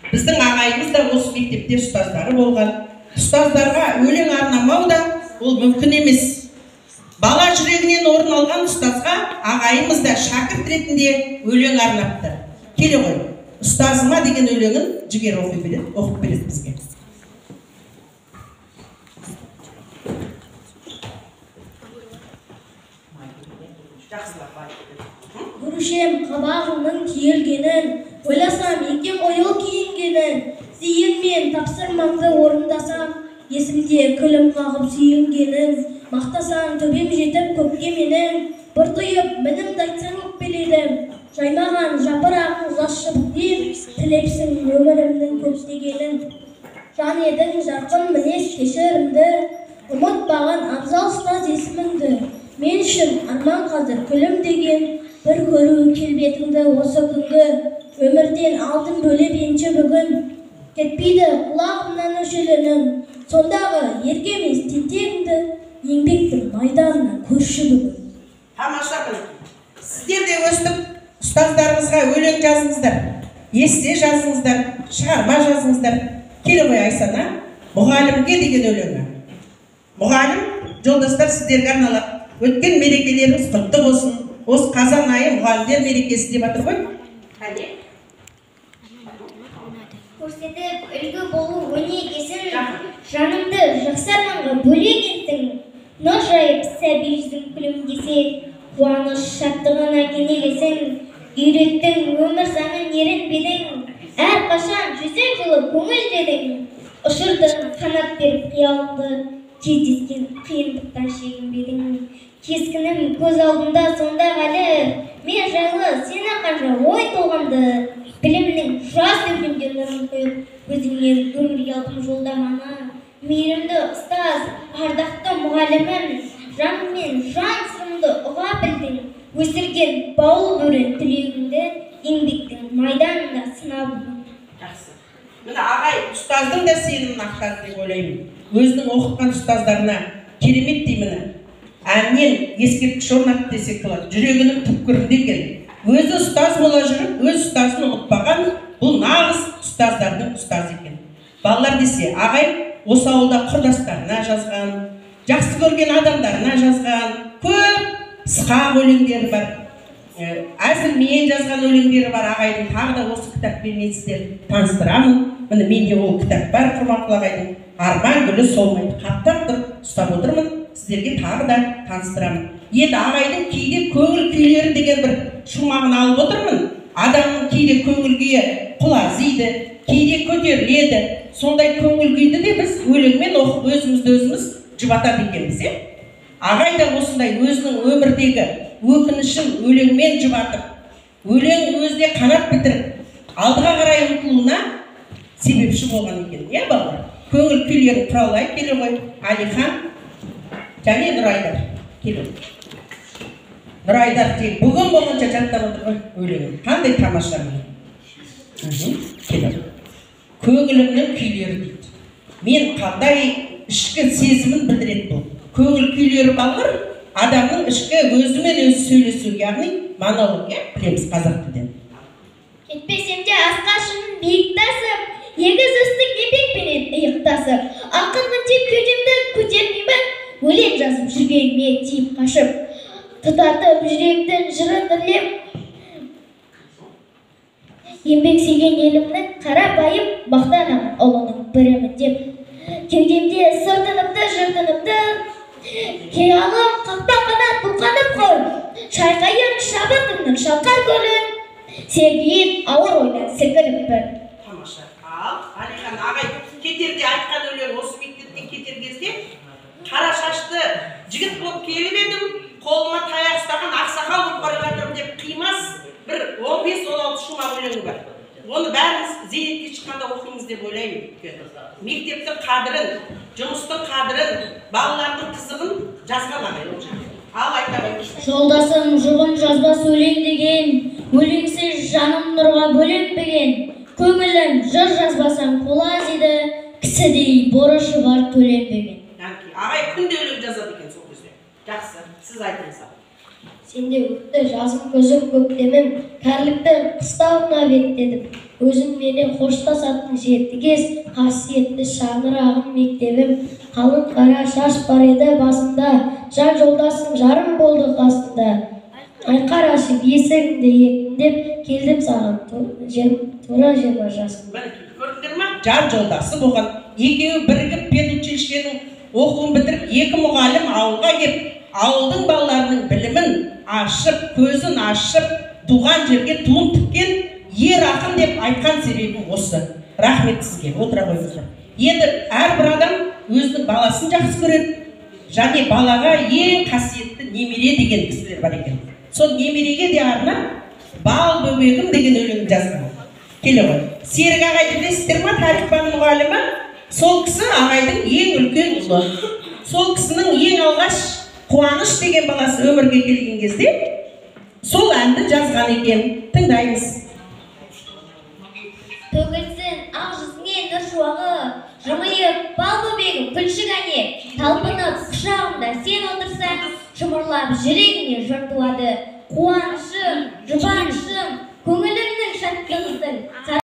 Біздің ағайымыз да осы мектепте ұстаздары болған. Ұстаздарға өлең арнамау да ол мүмкін емес. Бала жүрегінен орын алған ұстазға ағайымыз да шәкірт ретінде өлең арнапты. Келе ғой, ұстазыма деген өлеңін Жігер оқып береді бізге. Көрушем қабағыңның түйілгенін, ойласам екен ойыл киінгенін, зейінмен тапсырмаңды орындасам, есімде күлім қағып сүйінгенін, мақтасаң төбем жетіп көпке менің, бір тұйып мінім дайтсаң өкпеледім, жаймаған жапырағың жас шыбықтен, тілепсің өмірімнің көптегенін. Жан едің жарқын мінез кешірімді, ұмытпаған абзал ұстаз есіміңді. Мен үшін арман қазір күлім деген, бір көру келбетіңді осы күнгі, өмірден алтын бөліп енші бүгін. Кетпейді құлағымнан өшеленің, сондағы ергемес тентегіңді, еңбектің майданына көрші бүгін. Тамаша бұл. Сіздер де өстіп ұстаздарыңызға өлең жазыңыздар, есте жазыңыздар, шығарма жазыңыздар. Келе ғой Айсана, мұғалімге деген өлеңі. Мұғалім, жолдастар сіздерге арналады. Өткен мерекелеріңіз құтты болсын. Осы қазан айы мұғалімдер мерекесі деп жатыр ғой. Көрсетіп үлгі болу өнегесін, жанымды жақсы арманға бөлегенсің. Нұр жайып сәби жүзің күлімдесе, қуаныш шаттығына кенелесің. Үйреттің өмір заңын ерінбедің, әрқашан жүзек жылы көңілдедің. Ұшырдың қанат беріп қиялыңды, кездескен қиындықтан шегінбедің. Кескінім көз алдында сонда ғалі, мен жайлы сені қанша ой толғанды. Білімнің жас өргенде нұрын қойып, өзіңнен өмірге алдым жолдаманы. Мейірімді ұстаз, ардақты мұғалімім, жаныңмен жан сырымды ұға білдің. Өсірген бауыл бөрен түлегіңді, еңбектің майданында сынабың. Жақсы. Міне ағай, ұстаздың да сенімін ақтады деп ойлаймын. Өзінің оқытқан ұстаздарына керемет деймін. Әннен ескерткіш орнатты десек болады. Жүрегінің түпкірінде екен. Өзі ұстаз бола жүріп, өз ұстазын ұмытпаған, бұл нағыз ұстаздардың ұстазы екен. Балалар десе, ағай осы ауылда құрдастарына жазған, жақсы көрген адамдарына жазған, көп сықақ өлеңдері бар. Әзілмен жазған өлеңдері бар. Ағайдың тағы да осы кітаппен мен сіздерді таныстырамын. Міне менде ол кітап бар, Құрманқұл ағайдың арман гүлі солмайды қаптап тұр, ұстап отырмын. Сіздерге тағы да таныстырамын. Енді ағайдың кейде көңіл күйлері деген бір шумағын алып отырмын. Адамның кейде көңіл күйі құлазиды, кейде көтеріледі. Сондай көңіл күйді де біз өлеңмен оқып өзімізді өзіміз жұбатады екенбіз. Ағай да осындай өзінің өмірдегі өкінішін өлеңмен жұбатып, өлең өзіне қанат бітіріп, алдыға қарай ұмтылуына себепші болған екен. Балалар, көңіл күйлерін құралай келе ғой. Әлихан және Нұрайдар келе. Нұрайдар тек бүгін болғанша жаттап отыр ғой өлеңін. Қандай тамаша келе. Көңілімнің күйлері дейді. Мен қандай ішкі сезімін білдіреді бұл. Көңіл күйлері балалар адамның ішкі өзімен өзі сөйлесу, яғни монолог, білеміз қазақ тілден. Кетпесем де асқа шыңын биік тасып, егіз үстік еңбекпенен иықтасып, ақынмын деп кеудемді көтермеймін, өлең жазып жүргеніме тиіп қашып, тұтатып жүректің жырын үрлеп, еңбексеген елімнің қарапайым мақтанамын ұлының бірімін деп. Кеудемде сыртынымды, жыртынымды, қиялым қақпақ қанат бұлқанып қой, шайқайын шабытымның шалқар көлін, сергейін ауыр ойдан сілкініп бір. Тамаша. Әлихан ағай кетерде айтқан өлең осы мектептен кетер кезде қара шашты жігіт болып келіп едім, қолыма таяқ ұстаған ақсақал болып бара жатырмын деп қимас бір 15-16 шумақ өлеңі бар. Оны бәріңіз зейнетке шыққанда оқимыз деп ойлаймын. Мектептің қадірін, жұмыстың қадірін, балалардың қызығын жазған ағай. Ал айта ғой. Жолдасым жұбын жазбас өлең деген, өлеңсіз жаным нұрға бөленбеген, көңілін жыр жазбасам қолазиды, кісідей борышы бар төленбеген. Ағай күнде өлең жазады екен сол кезде. Жақсы, сіз айтыңыз. Сенде өтті жазым көзім көктемім, кәріліктің қыстауына беттедім. Өзің менен қоштасатын жетті кез, қасиетті шаңырағым мектебім. Қалың қара шаш бар еді басында, жан жолдасым жарым болды қасында. Айқар ашып есігіңді екіндеп, келдім саған тура 20 жасымда. Көрдіңдер ма? Жан жолдасы болған. Екеуі бірігіп педучилищенің оқуын бітіріп, екі мұғалім ауылға келіп, ауылдың балаларының білімін ашып, көзін ашып, туған жерге туын тіккен ер ақын деп айтқан себебім осы. Рахмет сізге, отыра қойыңыздар. Енді әрбір адам өзінің баласын жақсы көреді, және балаға ең қасиетті немере деген кісілер бар екен. Сол немереге де арнап бал бөбегім деген өлең жазған. Келе ғой. Серік ағайды білесіздер ма, тарих пәні мұғалімі? Сол кісі ағайдың ең үлкен ұлы. Сол кісінің ең алғаш Қуаныш деген баласы өмірге келген кезде сол әнді жазған екен. Тыңдаймыз. Төгілсін ақ жүзіңе нұр шуағы, жымиып бал бөбегім күлшік әне, талпынып құшағымда сен отырсаң, шымырлап жүрегіне жыр туады. Қуанышым, жұбанышым, көңілімнің шаттығысың.